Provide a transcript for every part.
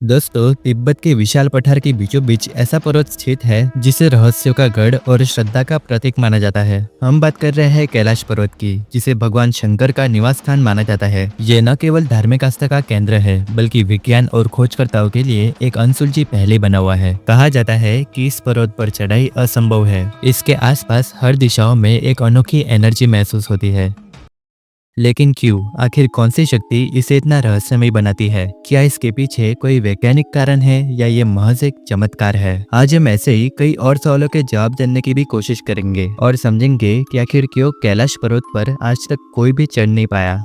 दोस्तों, तिब्बत के विशाल पठार के बीचों बीच ऐसा पर्वत स्थित है जिसे रहस्यों का गढ़ और श्रद्धा का प्रतीक माना जाता है। हम बात कर रहे हैं कैलाश पर्वत की, जिसे भगवान शंकर का निवास स्थान माना जाता है। ये न केवल धार्मिक आस्था का केंद्र है, बल्कि विज्ञान और खोजकर्ताओं के लिए एक अनसुलझी पहेली बना हुआ है। कहा जाता है कि इस पर्वत पर चढ़ाई असंभव है। इसके आसपास हर दिशाओं में एक अनोखी एनर्जी महसूस होती है। लेकिन क्यों? आखिर कौन सी शक्ति इसे इतना रहस्यमय बनाती है? क्या इसके पीछे कोई वैज्ञानिक कारण है या ये महज एक चमत्कार है? आज हम ऐसे ही कई और सवालों के जवाब जानने की भी कोशिश करेंगे और समझेंगे कि आखिर क्यों कैलाश पर्वत पर आज तक कोई भी चढ़ नहीं पाया।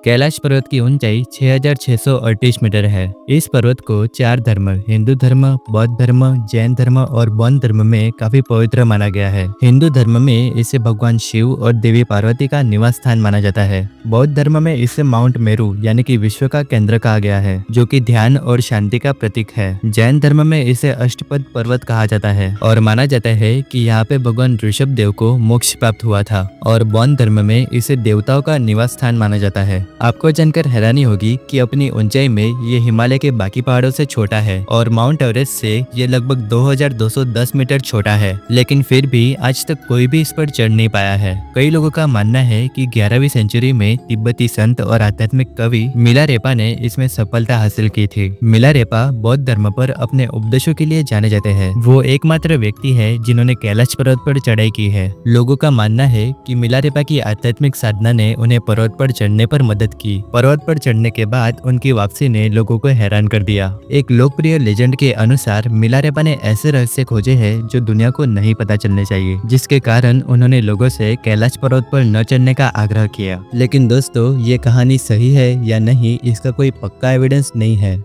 कैलाश पर्वत की ऊंचाई 6,638 मीटर है। इस पर्वत को चार धर्म, हिंदू धर्म, बौद्ध धर्म, जैन धर्म और बौद्ध धर्म में काफी पवित्र माना गया है। हिंदू धर्म में इसे भगवान शिव और देवी पार्वती का निवास स्थान माना जाता है। बौद्ध धर्म में इसे माउंट मेरू यानी कि विश्व का केंद्र कहा गया है, जो कि ध्यान और शांति का प्रतीक है। जैन धर्म में इसे अष्टपद पर्वत कहा जाता है और माना जाता है कि यहाँ पे भगवान ऋषभ देव को मोक्ष प्राप्त हुआ था। और बौद्ध धर्म में इसे देवताओं का निवास स्थान माना जाता है। आपको जानकर हैरानी होगी कि अपनी ऊंचाई में ये हिमालय के बाकी पहाड़ों से छोटा है और माउंट एवरेस्ट से ये लगभग 2,210 मीटर छोटा है। लेकिन फिर भी आज तक कोई भी इस पर चढ़ नहीं पाया है। कई लोगों का मानना है कि 11वीं सेंचुरी में तिब्बती संत और आध्यात्मिक कवि मिलारेपा ने इसमें सफलता हासिल की थी। मिलारेपा बौद्ध धर्म पर अपने उपदेशों के लिए जाने जाते हैं। वो एकमात्र व्यक्ति है जिन्होंने कैलाश पर्वत पर चढ़ाई की है। लोगों का मानना है कि मिलारेपा की आध्यात्मिक साधना ने उन्हें पर्वत पर चढ़ने पर मदद की। पर्वत पर चढ़ने के बाद उनकी वापसी ने लोगों को हैरान कर दिया। एक लोकप्रिय लेजेंड के अनुसार मिलारेपा ने ऐसे रहस्य खोजे हैं जो दुनिया को नहीं पता चलने चाहिए, जिसके कारण उन्होंने लोगों से कैलाश पर्वत पर न चढ़ने का आग्रह किया। लेकिन दोस्तों, ये कहानी सही है या नहीं, इसका कोई पक्का एविडेंस नहीं है।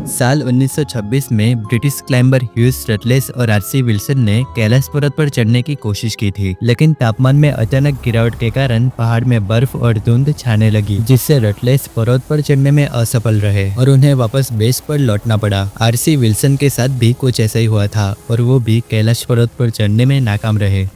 साल 1926 में ब्रिटिश क्लाइंबर ह्यूज रटलेस और आरसी विल्सन ने कैलाश पर्वत पर चढ़ने की कोशिश की थी, लेकिन तापमान में अचानक गिरावट के कारण पहाड़ में बर्फ और धुंध छाने लगी, जिससे रटलेस पर्वत पर चढ़ने में असफल रहे और उन्हें वापस बेस पर लौटना पड़ा। आरसी विल्सन के साथ भी कुछ ऐसा ही हुआ था और वो भी कैलाश पर्वत पर चढ़ने में नाकाम रहे।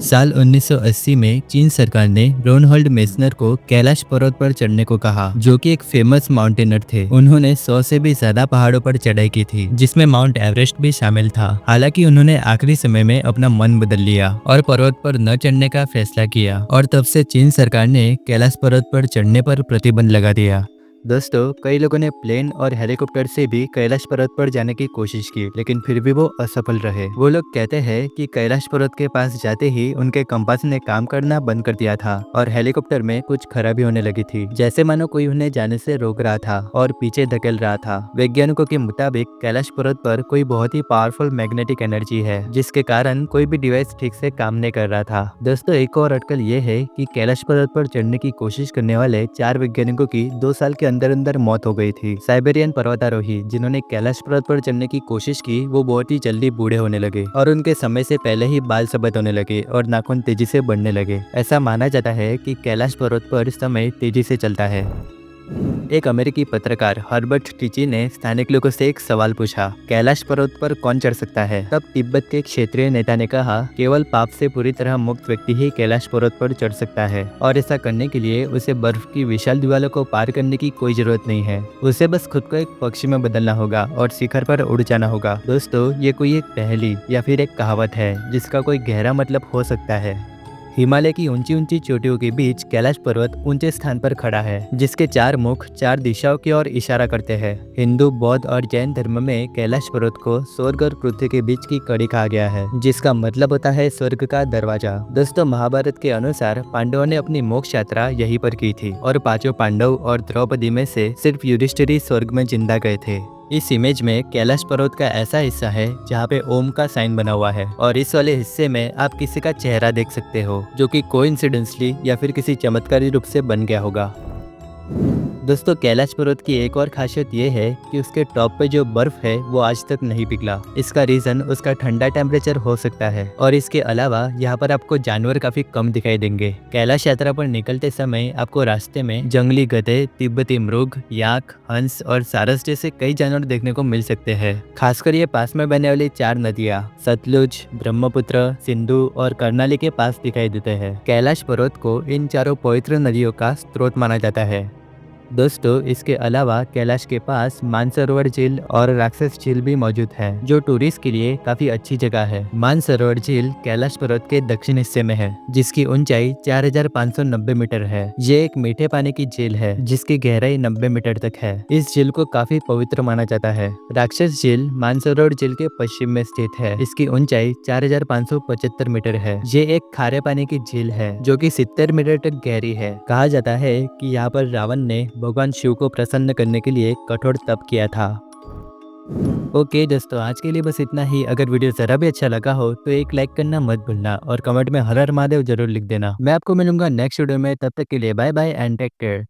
साल 1980 में चीन सरकार ने रोनहोल्ड मेसनर को कैलाश पर्वत पर चढ़ने को कहा, जो कि एक फेमस माउंटेनर थे। उन्होंने 100 से भी ज्यादा पहाड़ों पर चढ़ाई की थी, जिसमें माउंट एवरेस्ट भी शामिल था। हालांकि उन्होंने आखिरी समय में अपना मन बदल लिया और पर्वत पर न चढ़ने का फैसला किया और तब से चीन सरकार ने कैलाश पर्वत पर चढ़ने पर प्रतिबंध लगा दिया। दोस्तों, कई लोगों ने प्लेन और हेलीकॉप्टर से भी कैलाश पर्वत पर जाने की कोशिश की, लेकिन फिर भी वो असफल रहे। वो लोग कहते हैं कि कैलाश पर्वत के पास जाते ही उनके कंपास ने काम करना बंद कर दिया था और हेलीकॉप्टर में कुछ खराबी होने लगी थी, जैसे मानो कोई उन्हें जाने से रोक रहा था और पीछे धकेल रहा था। वैज्ञानिकों के मुताबिक कैलाश पर्वत पर कोई बहुत ही पावरफुल मैग्नेटिक एनर्जी है, जिसके कारण कोई भी डिवाइस ठीक से काम नहीं कर रहा था। दोस्तों, एक और अटकल ये है कि कैलाश पर्वत पर चढ़ने की कोशिश करने वाले 4 वैज्ञानिकों की 2 साल के अंदर मौत हो गई थी। साइबेरियन पर्वतारोही जिन्होंने कैलाश पर्वत पर चढ़ने की कोशिश की, वो बहुत ही जल्दी बूढ़े होने लगे और उनके समय से पहले ही बाल सफेद होने लगे और नाखून तेजी से बढ़ने लगे। ऐसा माना जाता है कि कैलाश पर्वत पर समय तेजी से चलता है। एक अमेरिकी पत्रकार हर्बर्ट टीची ने स्थानिक लोगों से एक सवाल पूछा, कैलाश पर्वत पर कौन चढ़ सकता है? तब तिब्बत के क्षेत्रीय नेता ने कहा, केवल पाप से पूरी तरह मुक्त व्यक्ति ही कैलाश पर्वत पर चढ़ सकता है और ऐसा करने के लिए उसे बर्फ की विशाल दीवारों को पार करने की कोई जरूरत नहीं है। उसे बस खुद को एक पक्षी में बदलना होगा और शिखर पर उड़ जाना होगा। दोस्तों, ये कोई एक पहेली या फिर एक कहावत है जिसका कोई गहरा मतलब हो सकता है। हिमालय की ऊंची ऊंची चोटियों के बीच कैलाश पर्वत ऊंचे स्थान पर खड़ा है, जिसके 4 मुख 4 दिशाओं की ओर इशारा करते हैं। हिंदू, बौद्ध और जैन धर्म में कैलाश पर्वत को स्वर्ग और पृथ्वी के बीच की कड़ी कहा गया है, जिसका मतलब होता है स्वर्ग का दरवाजा। दोस्तों, महाभारत के अनुसार पांडवों ने अपनी मोक्ष यात्रा यहीं पर की थी और 5 पांडव और द्रौपदी में से सिर्फ युधिष्ठिर ही स्वर्ग में जिंदा गए थे। इस इमेज में कैलाश पर्वत का ऐसा हिस्सा है जहाँ पे ओम का साइन बना हुआ है और इस वाले हिस्से में आप किसी का चेहरा देख सकते हो, जो कि कोइंसिडेंटली या फिर किसी चमत्कारी रूप से बन गया होगा। दोस्तों, कैलाश पर्वत की एक और खासियत ये है कि उसके टॉप पे जो बर्फ है वो आज तक नहीं पिघला। इसका रीजन उसका ठंडा टेम्परेचर हो सकता है और इसके अलावा यहाँ पर आपको जानवर काफी कम दिखाई देंगे। कैलाश यात्रा पर निकलते समय आपको रास्ते में जंगली गधे, तिब्बती मृग, याक, हंस और सारस जैसे कई जानवर देखने को मिल सकते हैं। खासकर ये पास में बहने वाली 4 नदियाँ सतलुज, ब्रह्मपुत्र, सिंधु और कर्णाली के पास दिखाई देते हैं। कैलाश पर्वत को इन चारों पवित्र नदियों का स्रोत माना जाता है। दोस्तों इसके अलावा कैलाश के पास मानसरोवर झील और राक्षस झील भी मौजूद है, जो टूरिस्ट के लिए काफी अच्छी जगह है। मानसरोवर झील कैलाश पर्वत के दक्षिण हिस्से में है, जिसकी ऊंचाई 4590 मीटर है। ये एक मीठे पानी की झील है जिसकी गहराई 90 मीटर तक है। इस झील को काफी पवित्र माना जाता है। राक्षस झील मानसरोवर झील के पश्चिम में स्थित है। इसकी ऊंचाई 4575 मीटर है। ये एक खारे पानी की झील है जो कि 70 मीटर तक गहरी है। कहा जाता है कि यहाँ पर रावण ने भगवान शिव को प्रसन्न करने के लिए कठोर तप किया था। ओके दोस्तों, आज के लिए बस इतना ही। अगर वीडियो जरा भी अच्छा लगा हो तो एक लाइक करना मत भूलना और कमेंट में हर हर महादेव जरूर लिख देना। मैं आपको मिलूंगा नेक्स्ट वीडियो में, तब तक के लिए bye bye and take care.